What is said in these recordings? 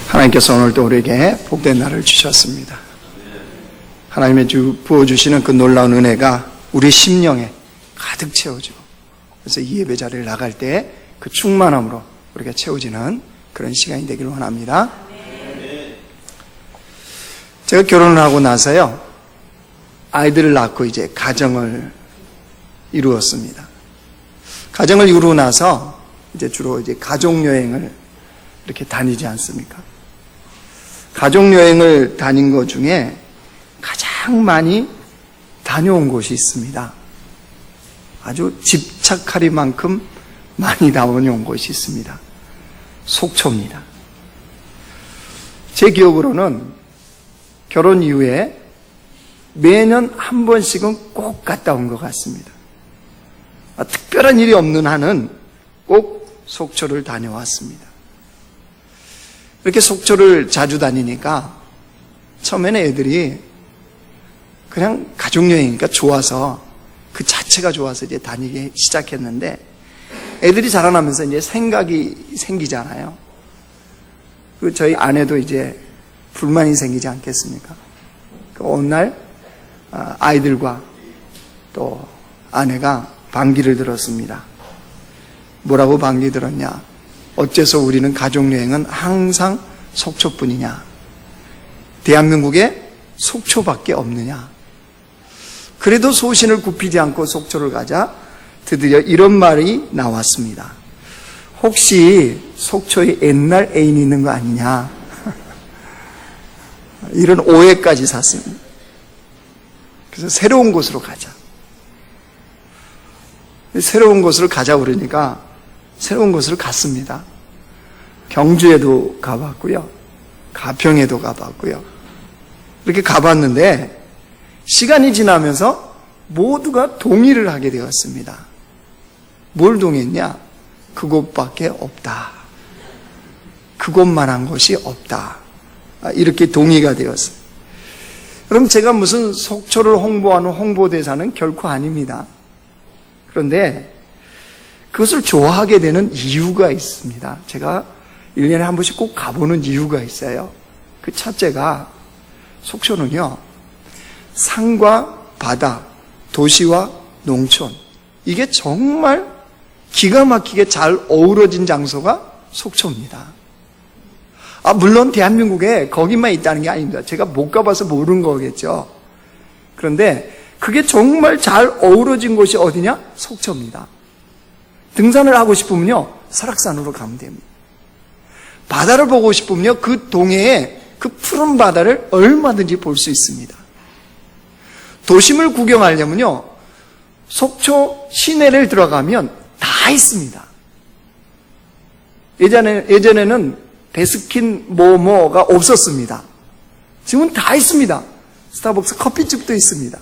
하나님께서 오늘도 우리에게 복된 날을 주셨습니다. 하나님의 부어주시는 그 놀라운 은혜가 우리 심령에 가득 채워지고, 그래서 이 예배 자리를 나갈 때 그 충만함으로 우리가 채워지는 그런 시간이 되기를 원합니다. 제가 결혼을 하고 나서요, 아이들을 낳고 이제 가정을 이루었습니다. 가정을 이루고 나서 이제 주로 이제 가족여행을 이렇게 다니지 않습니까? 가족여행을 다닌 것 중에 가장 많이 다녀온 곳이 있습니다. 아주 집착할 만큼 많이 다녀온 곳이 있습니다. 속초입니다. 제 기억으로는 결혼 이후에 매년 한 번씩은 꼭 갔다 온 것 같습니다. 특별한 일이 없는 한은 꼭 속초를 다녀왔습니다. 이렇게 속초를 자주 다니니까 처음에는 애들이 그냥 가족여행이니까 좋아서, 그 자체가 좋아서 이제 다니기 시작했는데, 애들이 자라나면서 이제 생각이 생기잖아요. 그 저희 아내도 이제 불만이 생기지 않겠습니까? 어느 날 아이들과 또 아내가 반기를 들었습니다. 뭐라고 반기 들었냐? 어째서 우리는 가족여행은 항상 속초뿐이냐? 대한민국에 속초밖에 없느냐? 그래도 소신을 굽히지 않고 속초를 가자 드디어 이런 말이 나왔습니다. 혹시 속초에 옛날 애인이 있는 거 아니냐? 이런 오해까지 샀습니다. 그래서 새로운 곳으로 가자. 새로운 곳으로 가자 그러니까 새로운 곳으로 갔습니다. 경주에도 가봤고요, 가평에도 가봤고요. 이렇게 가봤는데 시간이 지나면서 모두가 동의를 하게 되었습니다. 뭘 동의했냐? 그곳밖에 없다. 그곳만한 곳이 없다. 이렇게 동의가 되었어요. 그럼 제가 무슨 속초를 홍보하는 홍보대사는 결코 아닙니다. 그런데 그것을 좋아하게 되는 이유가 있습니다. 제가 1년에 한 번씩 꼭 가보는 이유가 있어요. 그 첫째가, 속초는요, 산과 바다, 도시와 농촌, 이게 정말 기가 막히게 잘 어우러진 장소가 속초입니다. 물론 대한민국에 거기만 있다는 게 아닙니다. 제가 못 가봐서 모르는 거겠죠. 그런데 그게 정말 잘 어우러진 곳이 어디냐? 속초입니다. 등산을 하고 싶으면요, 설악산으로 가면 됩니다. 바다를 보고 싶으면요, 그 동해에 그 푸른 바다를 얼마든지 볼 수 있습니다. 도심을 구경하려면요, 속초 시내를 들어가면 다 있습니다. 예전에는 베스킨 뭐뭐가 없었습니다. 지금은 다 있습니다. 스타벅스 커피집도 있습니다.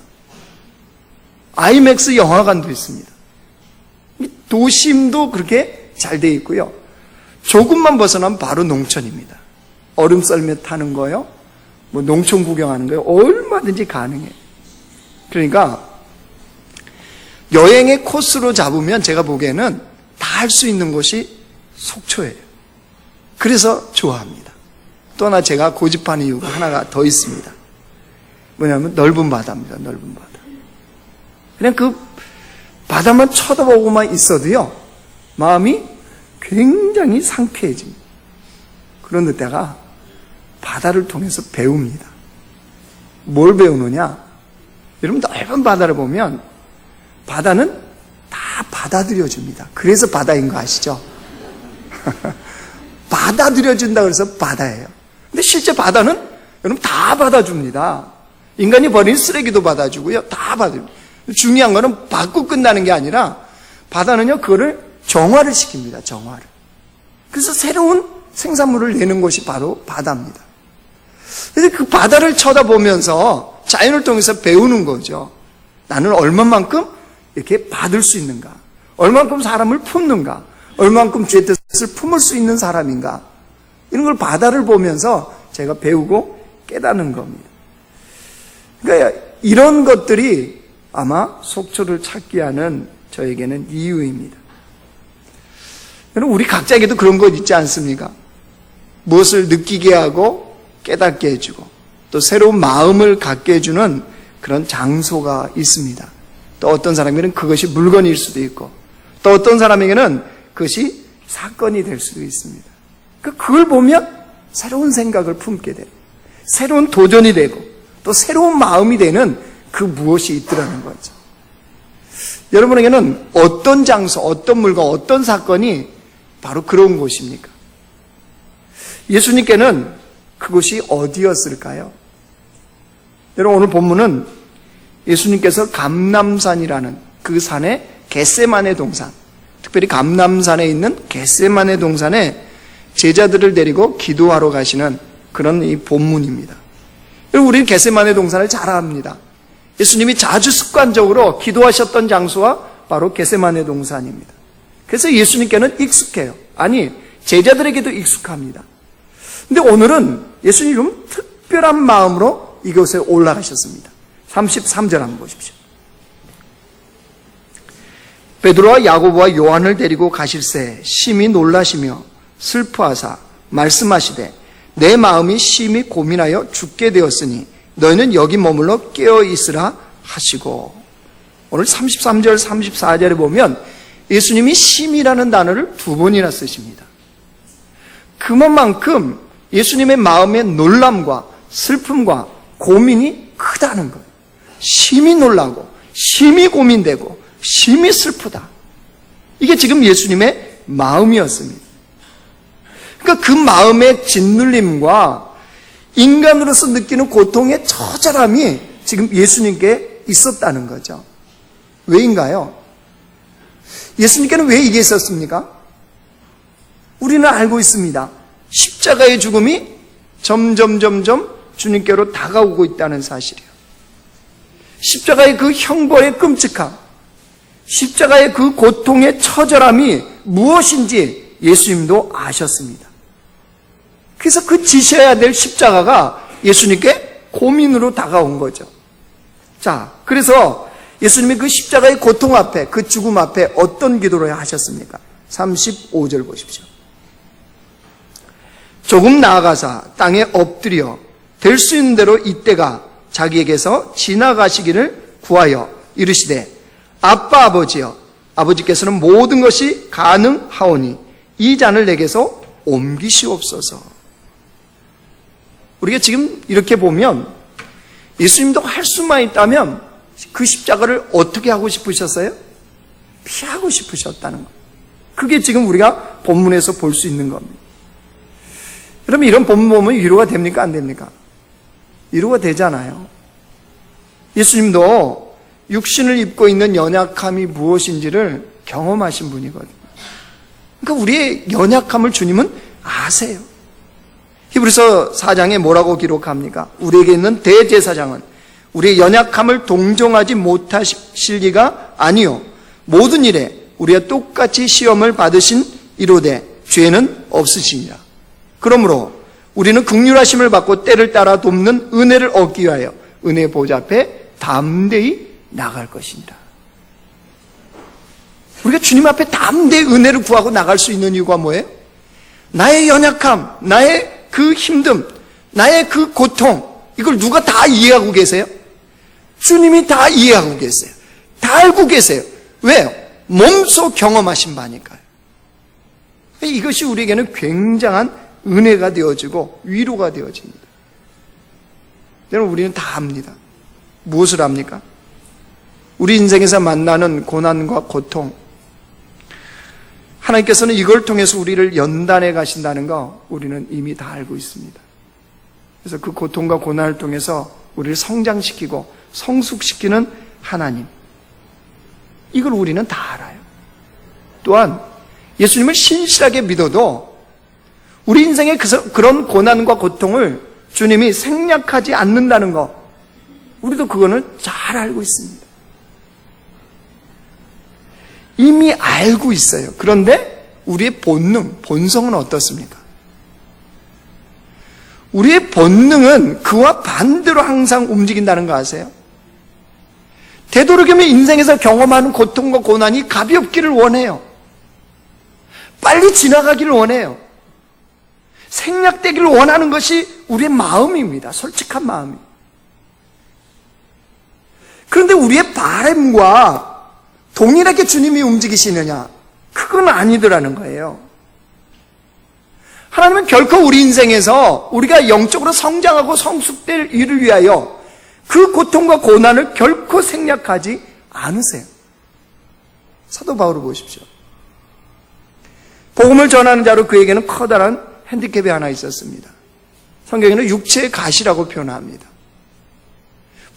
아이맥스 영화관도 있습니다. 도심도 그렇게 잘 돼 있고요. 조금만 벗어나면 바로 농촌입니다. 얼음 썰매 타는 거요, 뭐 농촌 구경하는 거요, 얼마든지 가능해요. 그러니까 여행의 코스로 잡으면 제가 보기에는 다 할 수 있는 곳이 속초예요. 그래서 좋아합니다. 또 하나 제가 고집하는 이유가 하나가 더 있습니다. 뭐냐면 넓은 바다입니다. 넓은 바다. 그냥 그 바다만 쳐다보고만 있어도요, 마음이 굉장히 상쾌해집니다. 그런 데다가 바다를 통해서 배웁니다. 뭘 배우느냐? 여러분, 넓은 바다를 보면 바다는 다 받아들여줍니다. 그래서 바다인 거 아시죠? 받아들여준다 그래서 바다예요. 근데 실제 바다는 여러분 다 받아줍니다. 인간이 버린 쓰레기도 받아주고요, 다 받아줍니다. 중요한 거는 받고 끝나는 게 아니라 바다는요, 그거를 정화를 시킵니다. 정화를. 그래서 새로운 생산물을 내는 곳이 바로 바다입니다. 그래서 그 바다를 쳐다보면서 자연을 통해서 배우는 거죠. 나는 얼마만큼 이렇게 받을 수 있는가, 얼마만큼 사람을 품는가, 얼마만큼 주의 뜻을 품을 수 있는 사람인가, 이런 걸 바다를 보면서 제가 배우고 깨닫는 겁니다. 그러니까 이런 것들이 아마 속초를 찾게 하는 저에게는 이유입니다. 여러분, 우리 각자에게도 그런 것 있지 않습니까? 무엇을 느끼게 하고 깨닫게 해주고 또 새로운 마음을 갖게 해주는 그런 장소가 있습니다. 또 어떤 사람에게는 그것이 물건일 수도 있고 또 어떤 사람에게는 그것이 사건이 될 수도 있습니다. 그걸 보면 새로운 생각을 품게 되고 새로운 도전이 되고 또 새로운 마음이 되는 그 무엇이 있더라는 거죠. 여러분에게는 어떤 장소, 어떤 물건, 어떤 사건이 바로 그런 곳입니까? 예수님께는 그곳이 어디였을까요? 여러분 오늘 본문은 예수님께서 감람산이라는 그 산의 겟세마네 동산, 특별히 감람산에 있는 겟세마네 동산에 제자들을 데리고 기도하러 가시는 그런 이 본문입니다. 여러분 우리는 겟세마네 동산을 잘 압니다. 예수님이 자주 습관적으로 기도하셨던 장소가 바로 겟세마네 동산입니다. 그래서 예수님께는 익숙해요. 아니 제자들에게도 익숙합니다. 근데 오늘은 예수님이 좀 특별한 마음으로 이곳에 올라가셨습니다. 33절 한번 보십시오. 베드로와 야고보와 요한을 데리고 가실새 심히 놀라시며 슬퍼하사 말씀하시되 내 마음이 심히 고민하여 죽게 되었으니 너희는 여기 머물러 깨어 있으라 하시고, 오늘 33절 34절에 보면 예수님이 심이라는 단어를 2번이나 쓰십니다. 그만큼 예수님의 마음의 놀람과 슬픔과 고민이 크다는 거예요. 심히 놀라고 심히 고민되고 심히 슬프다. 이게 지금 예수님의 마음이었습니다. 그러니까 그 마음의 짓눌림과 인간으로서 느끼는 고통의 처절함이 지금 예수님께 있었다는 거죠. 왜인가요? 예수님께는 왜 이게 있었습니까? 우리는 알고 있습니다. 십자가의 죽음이 점점 주님께로 다가오고 있다는 사실이에요. 십자가의 그 형벌의 끔찍함, 십자가의 그 고통의 처절함이 무엇인지 예수님도 아셨습니다. 그래서 그 지셔야 될 십자가가 예수님께 고민으로 다가온 거죠. 자, 그래서 예수님이 그 십자가의 고통 앞에, 그 죽음 앞에 어떤 기도를 하셨습니까? 35절 보십시오. 조금 나아가사 땅에 엎드려 될 수 있는 대로 이때가 자기에게서 지나가시기를 구하여 이르시되 아빠 아버지여, 아버지께서는 모든 것이 가능하오니 이 잔을 내게서 옮기시옵소서. 우리가 지금 이렇게 보면 예수님도 할 수만 있다면 그 십자가를 어떻게 하고 싶으셨어요? 피하고 싶으셨다는 거예요. 그게 지금 우리가 본문에서 볼 수 있는 겁니다. 여러분 이런 본문 보면 위로가 됩니까? 안 됩니까? 위로가 되잖아요. 예수님도 육신을 입고 있는 연약함이 무엇인지를 경험하신 분이거든요. 그러니까 우리의 연약함을 주님은 아세요. 히브리서 4장에 뭐라고 기록합니까? 우리에게 있는 대제사장은 우리의 연약함을 동정하지 못하실 리가 아니요 모든 일에 우리와 똑같이 시험을 받으신 이로되 죄는 없으시니라. 그러므로 우리는 긍휼하심을 받고 때를 따라 돕는 은혜를 얻기 위하여 은혜의 보좌 앞에 담대히 나갈 것이니라. 우리가 주님 앞에 담대히 은혜를 구하고 나갈 수 있는 이유가 뭐예요? 나의 연약함, 나의 그 힘듦, 나의 그 고통, 이걸 누가 다 이해하고 계세요? 주님이 다 이해하고 계세요. 다 알고 계세요. 왜요? 몸소 경험하신 바니까요. 이것이 우리에게는 굉장한 은혜가 되어지고 위로가 되어집니다. 여러분 우리는 다 압니다. 무엇을 압니까? 우리 인생에서 만나는 고난과 고통, 하나님께서는 이걸 통해서 우리를 연단해 가신다는 거 우리는 이미 다 알고 있습니다. 그래서 그 고통과 고난을 통해서 우리를 성장시키고 성숙시키는 하나님, 이걸 우리는 다 알아요. 또한 예수님을 신실하게 믿어도 우리 인생의 그런 고난과 고통을 주님이 생략하지 않는다는 거, 우리도 그거는 잘 알고 있습니다. 이미 알고 있어요. 그런데 우리의 본성은 어떻습니까? 우리의 본능은 그와 반대로 항상 움직인다는 거 아세요? 되도록이면 인생에서 경험하는 고통과 고난이 가볍기를 원해요. 빨리 지나가기를 원해요. 생략되기를 원하는 것이 우리의 마음입니다. 솔직한 마음이. 그런데 우리의 바람과 동일하게 주님이 움직이시느냐? 그건 아니더라는 거예요. 하나님은 결코 우리 인생에서 우리가 영적으로 성장하고 성숙될 일을 위하여 그 고통과 고난을 결코 생략하지 않으세요. 사도 바울을 보십시오. 복음을 전하는 자로 그에게는 커다란 핸디캡이 하나 있었습니다. 성경에는 육체의 가시라고 표현합니다.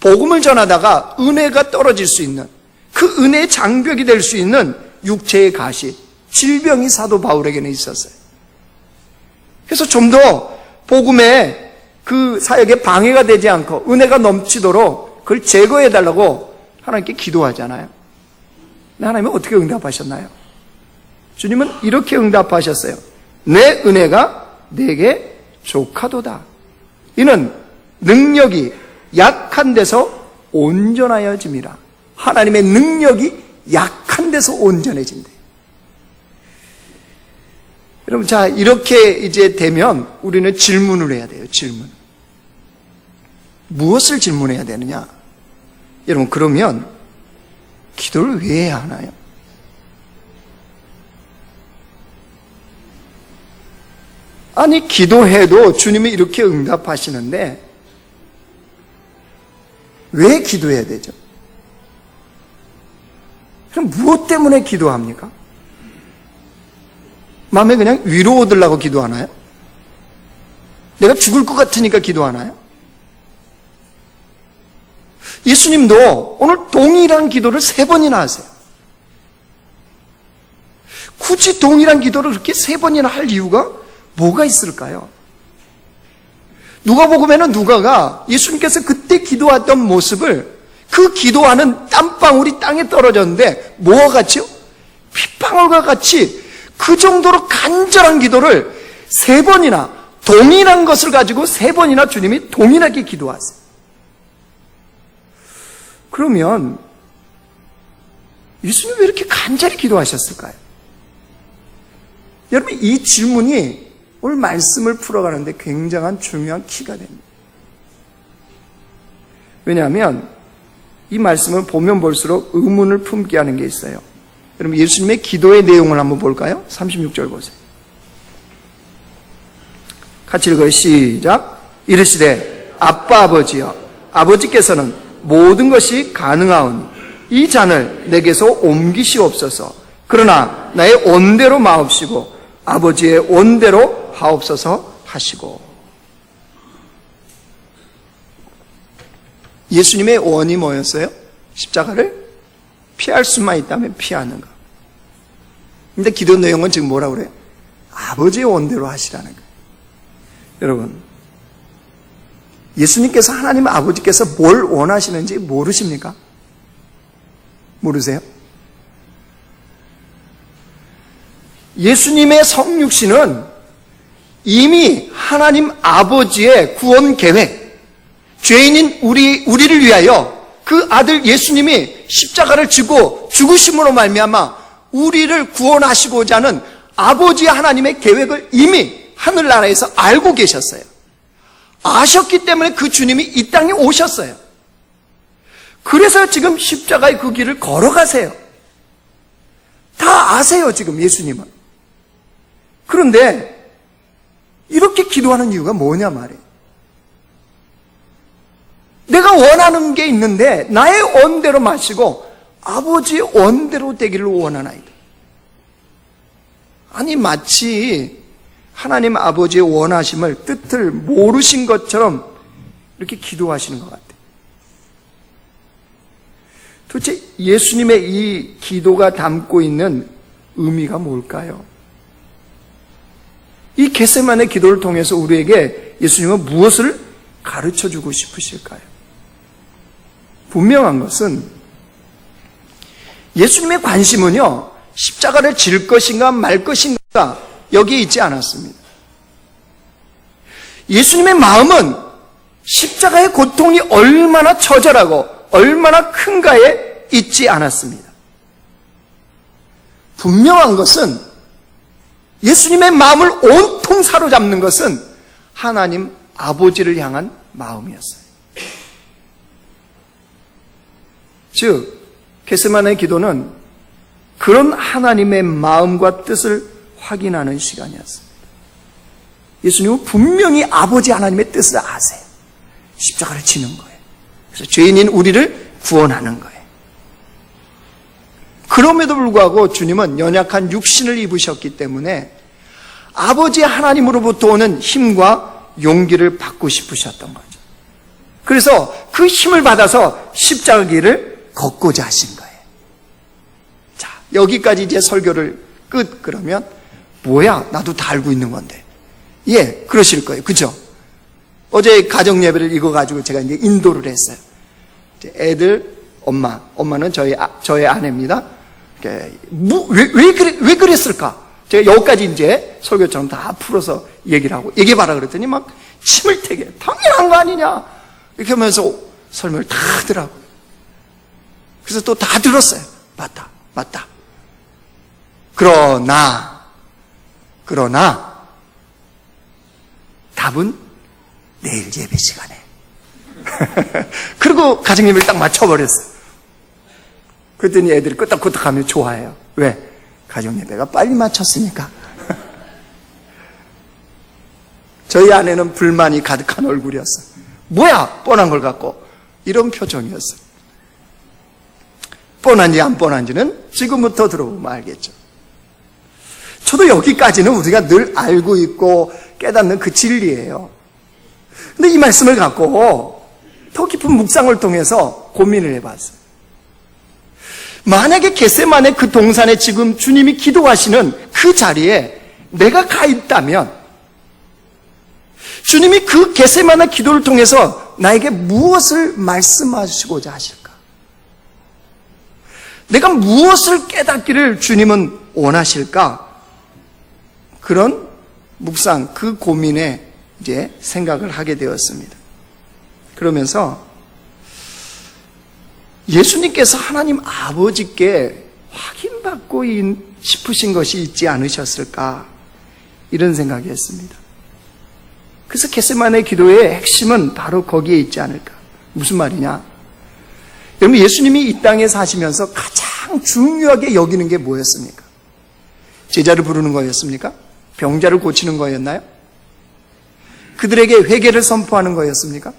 복음을 전하다가 은혜가 떨어질 수 있는, 그 은혜의 장벽이 될 수 있는 육체의 가시, 질병이 사도 바울에게는 있었어요. 그래서 좀 더 복음의 그 사역에 방해가 되지 않고 은혜가 넘치도록 그걸 제거해달라고 하나님께 기도하잖아요. 하나님은 어떻게 응답하셨나요? 주님은 이렇게 응답하셨어요. 내 은혜가 내게 족하도다. 이는 능력이 약한 데서 온전하여짐이라. 하나님의 능력이 약한 데서 온전해진대. 여러분, 자, 이렇게 이제 되면 우리는 질문을 해야 돼요. 질문. 무엇을 질문해야 되느냐? 여러분, 그러면 기도를 왜 해야 하나요? 아니, 기도해도 주님이 이렇게 응답하시는데 왜 기도해야 되죠? 그럼 무엇 때문에 기도합니까? 마음에 그냥 위로 얻으려고 기도하나요? 내가 죽을 것 같으니까 기도하나요? 예수님도 오늘 동일한 기도를 3번이나 하세요. 굳이 동일한 기도를 그렇게 3번이나 할 이유가 뭐가 있을까요? 누가복음에는 누가가 예수님께서 그때 기도했던 모습을, 그 기도하는 땀방울이 땅에 떨어졌는데 뭐와 같이요? 핏방울과 같이 그 정도로 간절한 기도를 3번이나, 동일한 것을 가지고 3번이나 주님이 동일하게 기도하세요. 그러면 예수님이 왜 이렇게 간절히 기도하셨을까요? 여러분, 이 질문이 오늘 말씀을 풀어가는데 굉장한 중요한 키가 됩니다. 왜냐하면 이 말씀을 보면 볼수록 의문을 품게 하는 게 있어요. 여러분, 예수님의 기도의 내용을 한번 볼까요? 36절 보세요. 같이 읽어요. 시작. 이르시되 아빠 아버지여, 아버지께서는 모든 것이 가능하오니 이 잔을 내게서 옮기시옵소서. 그러나 나의 원대로 마옵시고 아버지의 원대로 하옵소서 하시고. 예수님의 원이 뭐였어요? 십자가를 피할 수만 있다면 피하는 것. 근데 기도 내용은 지금 뭐라고 그래요? 아버지의 원대로 하시라는 거예요. 여러분, 예수님께서, 하나님 아버지께서 뭘 원하시는지 모르십니까? 모르세요? 예수님의 성육신은 이미 하나님 아버지의 구원 계획, 죄인인 우리를 위하여 그 아들 예수님이 십자가를 지고 죽으심으로 말미암아 우리를 구원하시고자 하는 아버지 하나님의 계획을 이미 하늘나라에서 알고 계셨어요. 아셨기 때문에 그 주님이 이 땅에 오셨어요. 그래서 지금 십자가의 그 길을 걸어가세요. 다 아세요, 지금 예수님은. 그런데 이렇게 기도하는 이유가 뭐냐 말이에요. 내가 원하는 게 있는데 나의 원대로 마시고 아버지의 원대로 되기를 원하나이다. 아니, 마치 하나님 아버지의 원하심을, 뜻을 모르신 것처럼 이렇게 기도하시는 것 같아요. 도대체 예수님의 이 기도가 담고 있는 의미가 뭘까요? 이 겟세마네 기도를 통해서 우리에게 예수님은 무엇을 가르쳐주고 싶으실까요? 분명한 것은 예수님의 관심은요, 십자가를 질 것인가 말 것인가 여기에 있지 않았습니다. 예수님의 마음은 십자가의 고통이 얼마나 처절하고 얼마나 큰가에 있지 않았습니다. 분명한 것은 예수님의 마음을 온통 사로잡는 것은 하나님 아버지를 향한 마음이었어요. 즉 겟세마네 기도는 그런 하나님의 마음과 뜻을 확인하는 시간이었습니다. 예수님은 분명히 아버지 하나님의 뜻을 아세요. 십자가를 지는 거예요. 그래서 죄인인 우리를 구원하는 거예요. 그럼에도 불구하고 주님은 연약한 육신을 입으셨기 때문에 아버지 하나님으로부터 오는 힘과 용기를 받고 싶으셨던 거죠. 그래서 그 힘을 받아서 십자가 길을 걷고자 하신 거예요. 자, 여기까지 이제 설교를 끝. 그러면 뭐야? 나도 다 알고 있는 건데. 예, 그러실 거예요. 그죠? 어제 가정 예배를 읽어가지고 제가 이제 인도를 했어요. 애들, 엄마는 저의 아내입니다. 왜 그랬을까? 제가 여기까지 이제 설교처럼 다 풀어서 얘기해봐라 그랬더니 막 침을 태게 당연한 거 아니냐? 이렇게 하면서 설명을 다 하더라고요. 그래서 또 다 들었어요. 맞다. 그러나, 답은 내일 예배 시간에. 그리고 가정예배를 딱 맞춰버렸어요. 그랬더니 애들이 끄덕끄덕하면 좋아해요. 왜? 가정예배가 빨리 맞췄으니까. 저희 아내는 불만이 가득한 얼굴이었어요. 뭐야? 뻔한 걸 갖고. 이런 표정이었어요. 뻔한지 안 뻔한지는 지금부터 들어보면 알겠죠. 저도 여기까지는 우리가 늘 알고 있고 깨닫는 그 진리예요. 근데 이 말씀을 갖고 더 깊은 묵상을 통해서 고민을 해봤어요. 만약에 겟세마네 그 동산에 지금 주님이 기도하시는 그 자리에 내가 가 있다면 주님이 그 겟세마네 기도를 통해서 나에게 무엇을 말씀하시고자 하실까? 내가 무엇을 깨닫기를 주님은 원하실까? 그런 묵상, 그 고민에 이제 생각을 하게 되었습니다. 그러면서 예수님께서 하나님 아버지께 확인받고 싶으신 것이 있지 않으셨을까? 이런 생각이 했습니다. 그래서 겟세마네 기도의 핵심은 바로 거기에 있지 않을까? 무슨 말이냐? 여러분, 예수님이 이 땅에 사시면서 가장 중요하게 여기는 게 뭐였습니까? 제자를 부르는 거였습니까? 병자를 고치는 거였나요? 그들에게 회개를 선포하는 거였습니까?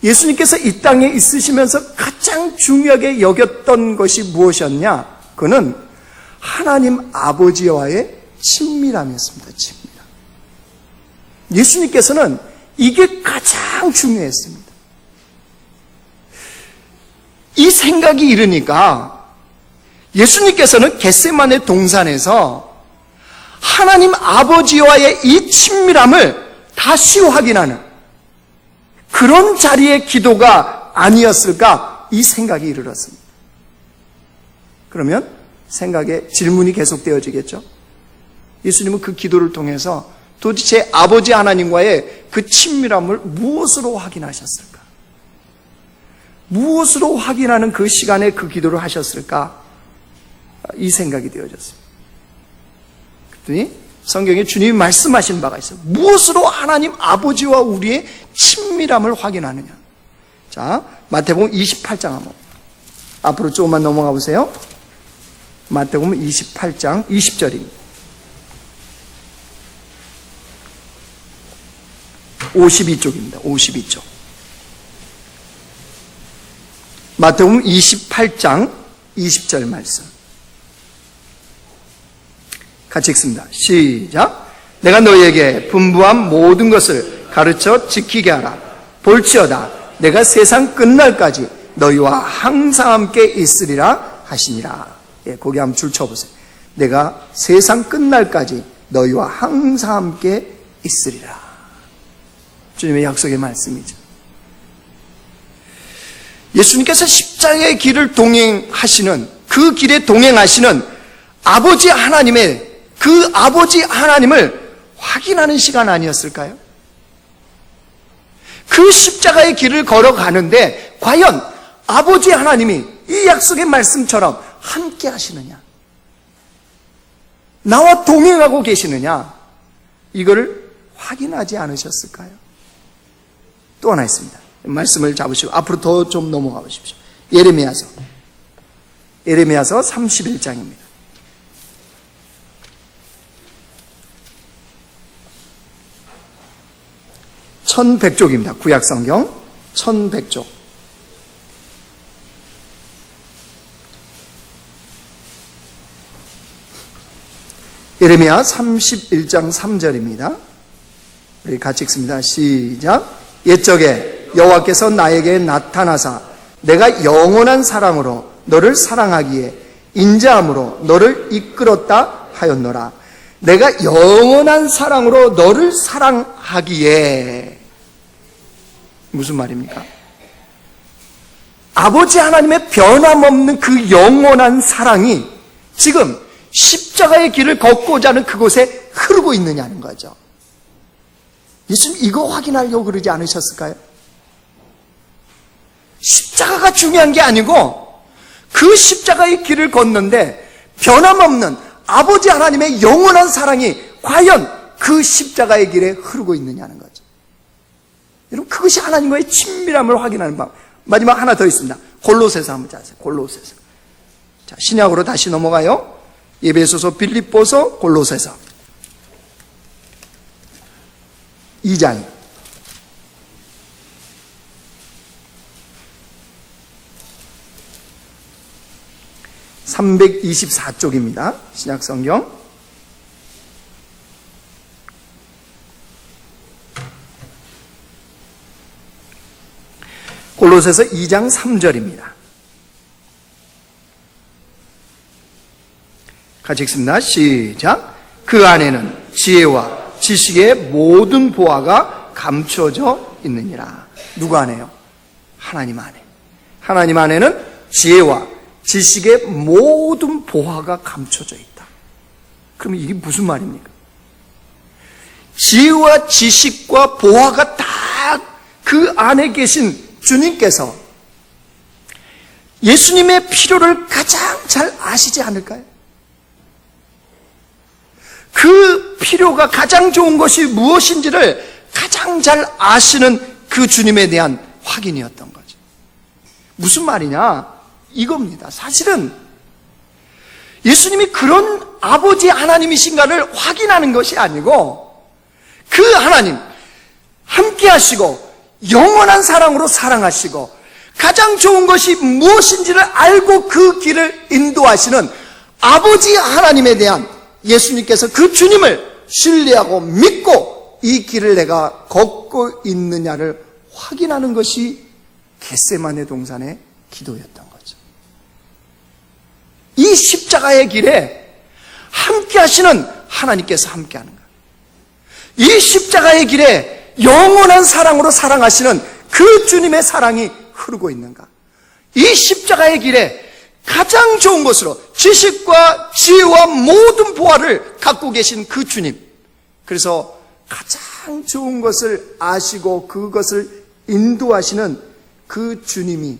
예수님께서 이 땅에 있으시면서 가장 중요하게 여겼던 것이 무엇이었냐? 그는 하나님 아버지와의 친밀함이었습니다. 친밀함. 예수님께서는 이게 가장 중요했습니다. 이 생각이 이르니까 예수님께서는 겟세마네 동산에서 하나님 아버지와의 이 친밀함을 다시 확인하는 그런 자리의 기도가 아니었을까? 이 생각이 이르렀습니다. 그러면 생각에 질문이 계속되어지겠죠? 예수님은 그 기도를 통해서 도대체 아버지 하나님과의 그 친밀함을 무엇으로 확인하셨을까? 무엇으로 확인하는 그 시간에 그 기도를 하셨을까? 이 생각이 되어졌습니다. 그랬더니 성경에 주님이 말씀하신 바가 있어요. 무엇으로 하나님 아버지와 우리의 친밀함을 확인하느냐? 자, 마태복음 28장 한번 앞으로 조금만 넘어가 보세요. 마태복음 28장 20절입니다. 52쪽입니다. 52쪽. 마태복음 28장 20절 말씀. 같이 읽습니다. 시작. 내가 너희에게 분부한 모든 것을 가르쳐 지키게 하라. 볼지어다 내가 세상 끝날까지 너희와 항상 함께 있으리라 하시니라. 예, 거기 한번 줄 쳐보세요. 내가 세상 끝날까지 너희와 항상 함께 있으리라. 주님의 약속의 말씀이죠. 예수님께서 십자가의 길을 동행하시는, 그 길에 동행하시는 아버지 하나님의, 그 아버지 하나님을 확인하는 시간 아니었을까요? 그 십자가의 길을 걸어가는데 과연 아버지 하나님이 이 약속의 말씀처럼 함께 하시느냐? 나와 동행하고 계시느냐? 이거를 확인하지 않으셨을까요? 또 하나 있습니다. 말씀을 잡으시고 앞으로 더 좀 넘어가 보십시오. 예레미야서 31장입니다. 1100쪽입니다. 구약성경 1100쪽. 예레미야 31장 3절입니다. 우리 같이 읽습니다. 시작. 옛적에 여호와께서 나에게 나타나사 내가 영원한 사랑으로 너를 사랑하기에 인자함으로 너를 이끌었다 하였노라. 내가 영원한 사랑으로 너를 사랑하기에. 무슨 말입니까? 아버지 하나님의 변함없는 그 영원한 사랑이 지금 십자가의 길을 걷고자 하는 그곳에 흐르고 있느냐는 거죠. 예수님 이거 확인하려고 그러지 않으셨을까요? 십자가가 중요한 게 아니고 그 십자가의 길을 걷는데 변함없는 아버지 하나님의 영원한 사랑이 과연 그 십자가의 길에 흐르고 있느냐는 거죠. 여러분 그것이 하나님과의 친밀함을 확인하는 방법. 마지막 하나 더 있습니다. 골로새서 한번 자세요. 골로새서. 자, 신약으로 다시 넘어가요. 에베소서, 빌립보서, 골로새서 2장 324쪽입니다. 신약성경. 골로새서 2장 3절입니다. 같이 읽습니다. 시작. 그 안에는 지혜와 지식의 모든 보화가 감춰져 있느니라. 누구 안에요? 하나님 안에. 하나님 안에는 지혜와 지식의 모든 보화가 감춰져 있다. 그러면 이게 무슨 말입니까? 지혜와 지식과 보화가 다 그 안에 계신 주님께서 예수님의 필요를 가장 잘 아시지 않을까요? 그 필요가 가장 좋은 것이 무엇인지를 가장 잘 아시는 그 주님에 대한 확인이었던 거죠. 무슨 말이냐? 이겁니다. 사실은 예수님이 그런 아버지 하나님이신가를 확인하는 것이 아니고 그 하나님 함께 하시고 영원한 사랑으로 사랑하시고 가장 좋은 것이 무엇인지를 알고 그 길을 인도하시는 아버지 하나님에 대한 예수님께서 그 주님을 신뢰하고 믿고 이 길을 내가 걷고 있느냐를 확인하는 것이 겟세마네 동산의 기도였던 거죠. 이 십자가의 길에 함께 하시는 하나님께서 함께 하는 거예요. 이 십자가의 길에 영원한 사랑으로 사랑하시는 그 주님의 사랑이 흐르고 있는가? 이 십자가의 길에 가장 좋은 것으로 지식과 지혜와 모든 보화를 갖고 계신 그 주님. 그래서 가장 좋은 것을 아시고 그것을 인도하시는 그 주님이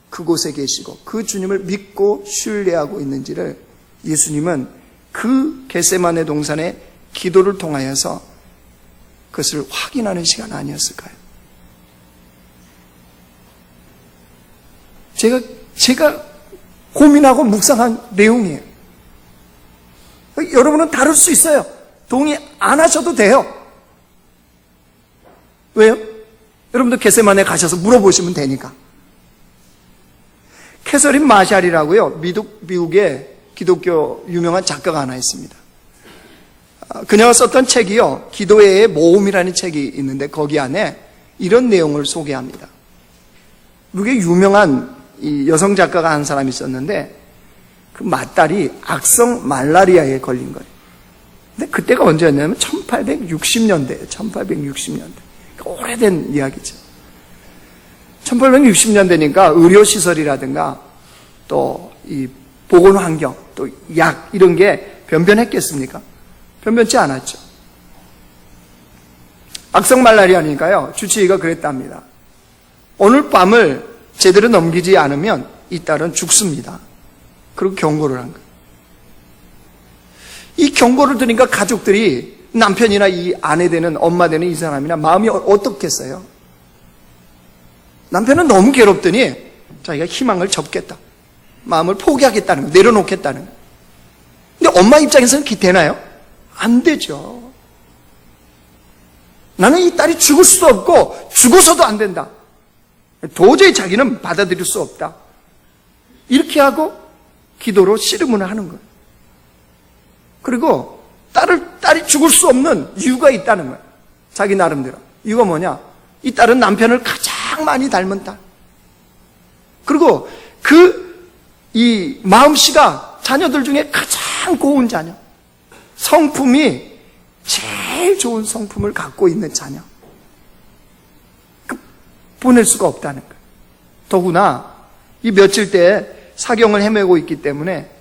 그곳에 계시고 그 주님을 믿고 신뢰하고 있는지를 예수님은 그 겟세마네 동산의 기도를 통하여서 그것을 확인하는 시간 아니었을까요? 제가 고민하고 묵상한 내용이에요. 여러분은 다를 수 있어요. 동의 안 하셔도 돼요. 왜요? 여러분도 겟세마네 가셔서 물어보시면 되니까. 캐서린 마샬이라고요. 미국의 기독교 유명한 작가가 하나 있습니다. 그녀가 썼던 책이요. 기도의 모험이라는 책이 있는데 거기 안에 이런 내용을 소개합니다. 미국의 유명한 이 여성 작가가 한 사람이 있었는데 그 맏딸이 악성 말라리아에 걸린 거예요. 근데 그때가 언제였냐면 1860년대예요. 1860년대. 그러니까 오래된 이야기죠. 1860년대니까 의료시설이라든가 또 이 보건환경, 또 약 이런 게 변변했겠습니까? 변변치 않았죠. 악성 말라리아니까요. 주치의가 그랬답니다. 오늘 밤을 제대로 넘기지 않으면 이 딸은 죽습니다. 그리고 경고를 한 거예요. 이 경고를 들으니까 가족들이 남편이나 이 아내 되는 엄마 되는 이 사람이나 마음이 어떻겠어요? 남편은 너무 괴롭더니 자기가 희망을 접겠다, 마음을 포기하겠다는 거, 내려놓겠다는 거. 근데 엄마 입장에서는 되나요? 안 되죠. 나는 이 딸이 죽을 수도 없고 죽어서도 안 된다, 도저히 자기는 받아들일 수 없다, 이렇게 하고 기도로 씨름을 하는 거예요. 그리고 딸이 죽을 수 없는 이유가 있다는 거예요. 자기 나름대로. 이유가 뭐냐? 이 딸은 남편을 가장 많이 닮은 딸. 그리고 이 마음씨가 자녀들 중에 가장 고운 자녀. 성품이 제일 좋은 성품을 갖고 있는 자녀. 보낼 수가 없다는 거예요. 더구나 이 며칠 때 사경을 헤매고 있기 때문에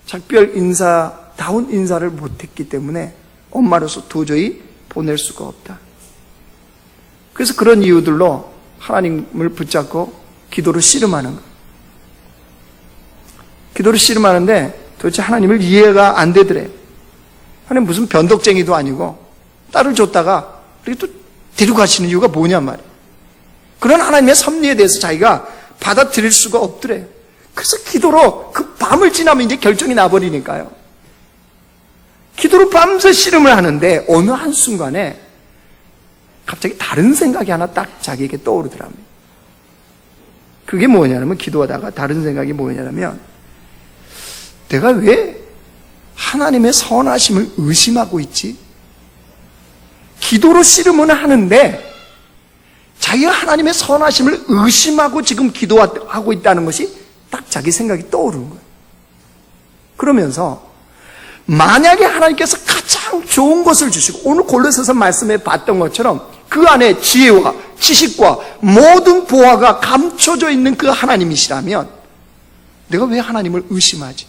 작별 인사다운 인사를 못했기 때문에 엄마로서 도저히 보낼 수가 없다. 그래서 그런 이유들로 하나님을 붙잡고 기도를 씨름하는 거예요. 기도를 씨름하는데 도대체 하나님을 이해가 안 되더래요. 하나님 무슨 변덕쟁이도 아니고 딸을 줬다가 이렇게 또 데리고 가시는 이유가 뭐냔 말이에요. 그런 하나님의 섭리에 대해서 자기가 받아들일 수가 없더래요. 그래서 기도로 그 밤을 지나면 이제 결정이 나버리니까요. 기도로 밤새 씨름을 하는데 어느 한순간에 갑자기 다른 생각이 하나 딱 자기에게 떠오르더랍니다. 그게 뭐냐면, 기도하다가 다른 생각이 뭐냐면, 내가 왜 하나님의 선하심을 의심하고 있지? 기도로 씨름은 하는데 자기가 하나님의 선하심을 의심하고 지금 기도하고 있다는 것이 딱 자기 생각이 떠오르는 거예요. 그러면서 만약에 하나님께서 가장 좋은 것을 주시고, 오늘 골로새서 말씀에 봤던 것처럼 그 안에 지혜와 지식과 모든 보화가 감춰져 있는 그 하나님이시라면 내가 왜 하나님을 의심하지?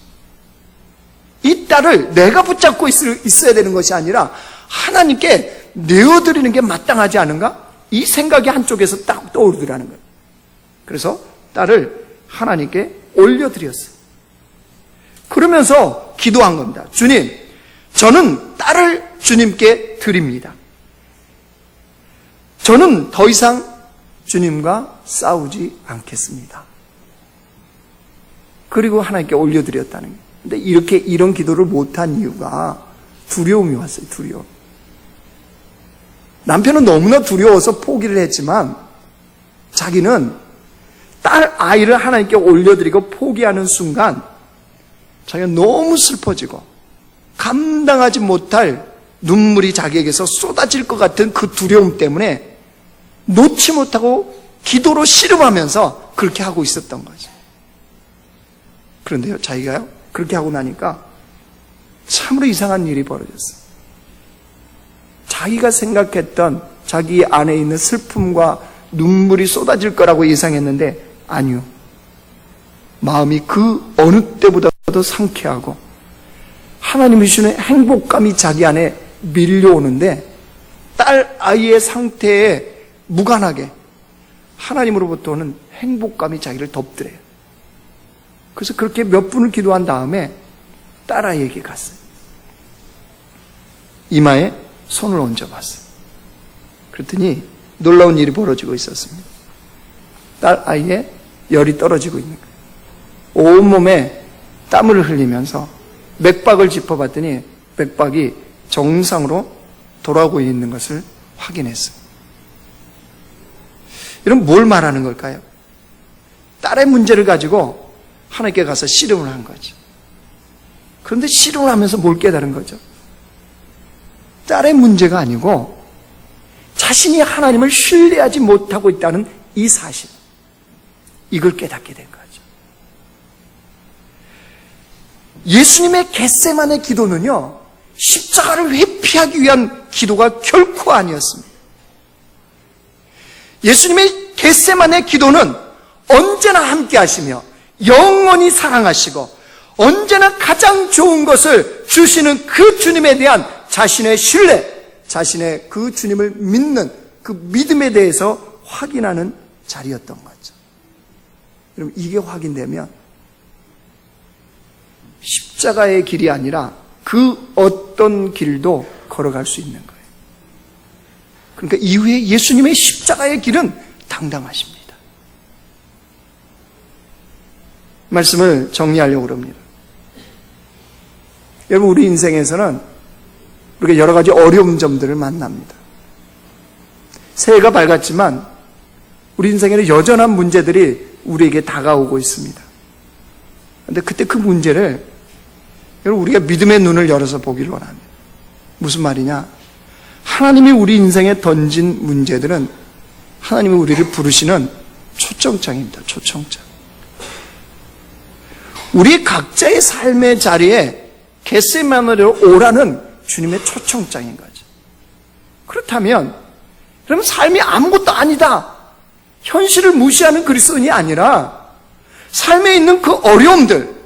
이 딸을 내가 붙잡고 있어야 되는 것이 아니라 하나님께 내어드리는 게 마땅하지 않은가? 이 생각이 한쪽에서 딱 떠오르더라는 거예요. 그래서 딸을 하나님께 올려드렸어요. 그러면서 기도한 겁니다. 주님, 저는 딸을 주님께 드립니다. 저는 더 이상 주님과 싸우지 않겠습니다. 그리고 하나님께 올려드렸다는 거예요. 근데 이런 기도를 못한 이유가 두려움이 왔어요. 두려움. 남편은 너무나 두려워서 포기를 했지만 자기는 딸 아이를 하나님께 올려드리고 포기하는 순간 자기가 너무 슬퍼지고 감당하지 못할 눈물이 자기에게서 쏟아질 것 같은 그 두려움 때문에 놓지 못하고 기도로 씨름하면서 그렇게 하고 있었던 거죠. 그런데요, 자기가요, 그렇게 하고 나니까 참으로 이상한 일이 벌어졌어요. 자기가 생각했던 자기 안에 있는 슬픔과 눈물이 쏟아질 거라고 예상했는데 아니요. 마음이 그 어느 때보다도 상쾌하고 하나님이 주시는 행복감이 자기 안에 밀려오는데 딸 아이의 상태에 무관하게 하나님으로부터 오는 행복감이 자기를 덮더래요. 그래서 그렇게 몇 분을 기도한 다음에 딸 아이에게 갔어요. 이마에 손을 얹어봤어요. 그랬더니 놀라운 일이 벌어지고 있었습니다. 딸 아이의 열이 떨어지고 있는 거예요. 온몸에 땀을 흘리면서 맥박을 짚어봤더니 맥박이 정상으로 돌아오고 있는 것을 확인했어요. 이런 뭘 말하는 걸까요? 딸의 문제를 가지고 하나님께 가서 씨름을 한 거죠. 그런데 씨름을 하면서 뭘 깨달은 거죠? 딸의 문제가 아니고 자신이 하나님을 신뢰하지 못하고 있다는 이 사실, 이걸 깨닫게 된 거죠. 예수님의 겟세마네 기도는요, 십자가를 회피하기 위한 기도가 결코 아니었습니다. 예수님의 겟세마네 기도는 언제나 함께 하시며 영원히 사랑하시고 언제나 가장 좋은 것을 주시는 그 주님에 대한 자신의 신뢰, 자신의 그 주님을 믿는 그 믿음에 대해서 확인하는 자리였던 거죠. 여러분, 이게 확인되면 십자가의 길이 아니라 그 어떤 길도 걸어갈 수 있는 거예요. 그러니까 이후에 예수님의 십자가의 길은 당당하십니다. 말씀을 정리하려고 합니다. 여러분, 우리 인생에서는 우리가 여러 가지 어려운 점들을 만납니다. 새해가 밝았지만 우리 인생에는 여전한 문제들이 우리에게 다가오고 있습니다. 그런데 그때 그 문제를 여러분, 우리가 믿음의 눈을 열어서 보기를 원합니다. 무슨 말이냐? 하나님이 우리 인생에 던진 문제들은 하나님이 우리를 부르시는 초청장입니다. 초청장. 우리 각자의 삶의 자리에 겟세마네로 오라는 주님의 초청장인 거죠. 그렇다면 그러면 삶이 아무것도 아니다, 현실을 무시하는 그리스도인이 아니라 삶에 있는 그 어려움들,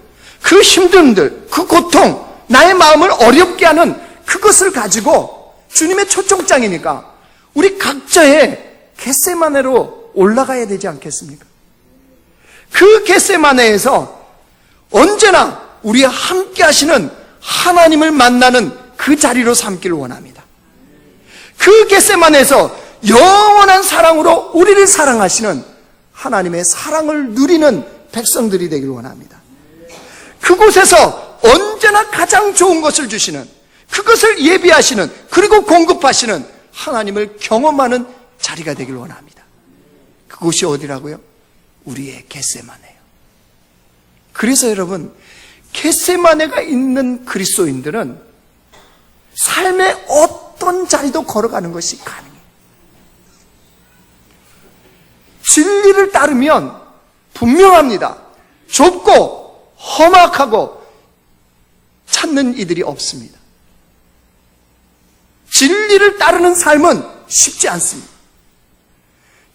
그 힘듦들, 그 고통, 나의 마음을 어렵게 하는 그것을 가지고 주님의 초청장이니까 우리 각자의 겟세마네로 올라가야 되지 않겠습니까? 그 겟세마네에서 언제나 우리와 함께 하시는 하나님을 만나는 그 자리로 삼기를 원합니다. 그 겟세마네에서 영원한 사랑으로 우리를 사랑하시는 하나님의 사랑을 누리는 백성들이 되기를 원합니다. 그곳에서 언제나 가장 좋은 것을 주시는, 그것을 예비하시는, 그리고 공급하시는 하나님을 경험하는 자리가 되기를 원합니다. 그곳이 어디라고요? 우리의 겟세마네예요. 그래서 여러분, 겟세마네가 있는 그리스도인들은 삶의 어떤 자리도 걸어가는 것이 가능해요. 진리를 따르면 분명합니다. 좁고 험악하고 찾는 이들이 없습니다. 진리를 따르는 삶은 쉽지 않습니다.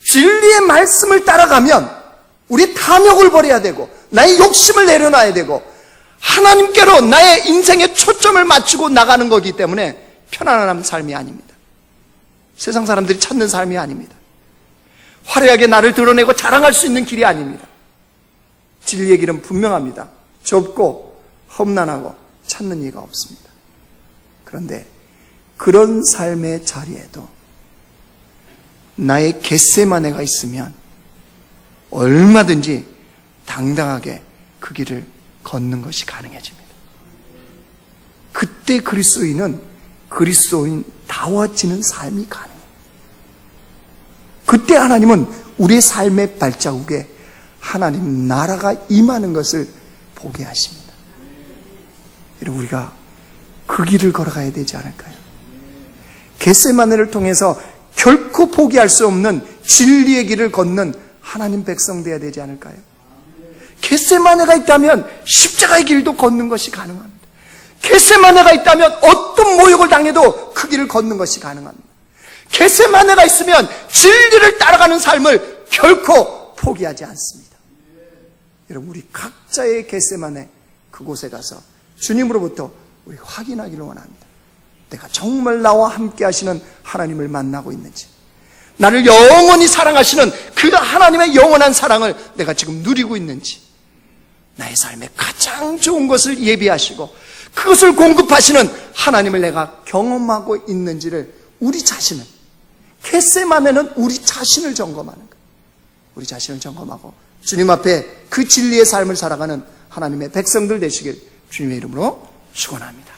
진리의 말씀을 따라가면 우리 탐욕을 버려야 되고 나의 욕심을 내려놔야 되고 하나님께로 나의 인생의 초점을 맞추고 나가는 거기 때문에 편안한 삶이 아닙니다. 세상 사람들이 찾는 삶이 아닙니다. 화려하게 나를 드러내고 자랑할 수 있는 길이 아닙니다. 진리의 길은 분명합니다. 좁고 험난하고 찾는 이가 없습니다. 그런데 그런 삶의 자리에도 나의 겟세마네가 있으면 얼마든지 당당하게 그 길을 걷는 것이 가능해집니다. 그때 그리스도인은 그리스도인다워지는 삶이 가능해요. 그때 하나님은 우리의 삶의 발자국에 하나님 나라가 임하는 것을 보게 하십니다. 여러분, 우리가 그 길을 걸어가야 되지 않을까요? 겟세마네를 통해서 결코 포기할 수 없는 진리의 길을 걷는 하나님 백성 되어야 되지 않을까요? 겟세마네가 있다면 십자가의 길도 걷는 것이 가능합니다. 겟세마네가 있다면 어떤 모욕을 당해도 그 길을 걷는 것이 가능합니다. 겟세마네가 있으면 진리를 따라가는 삶을 결코 포기하지 않습니다. 여러분, 우리 각자의 겟세마네 그곳에 가서 주님으로부터 우리 확인하기를 원합니다. 내가 정말 나와 함께 하시는 하나님을 만나고 있는지, 나를 영원히 사랑하시는 그 하나님의 영원한 사랑을 내가 지금 누리고 있는지, 나의 삶에 가장 좋은 것을 예비하시고 그것을 공급하시는 하나님을 내가 경험하고 있는지를 우리 자신을, 겟세마네는 우리 자신을 점검하는 거예요. 우리 자신을 점검하고 주님 앞에 그 진리의 삶을 살아가는 하나님의 백성들 되시길 주님의 이름으로 축원합니다.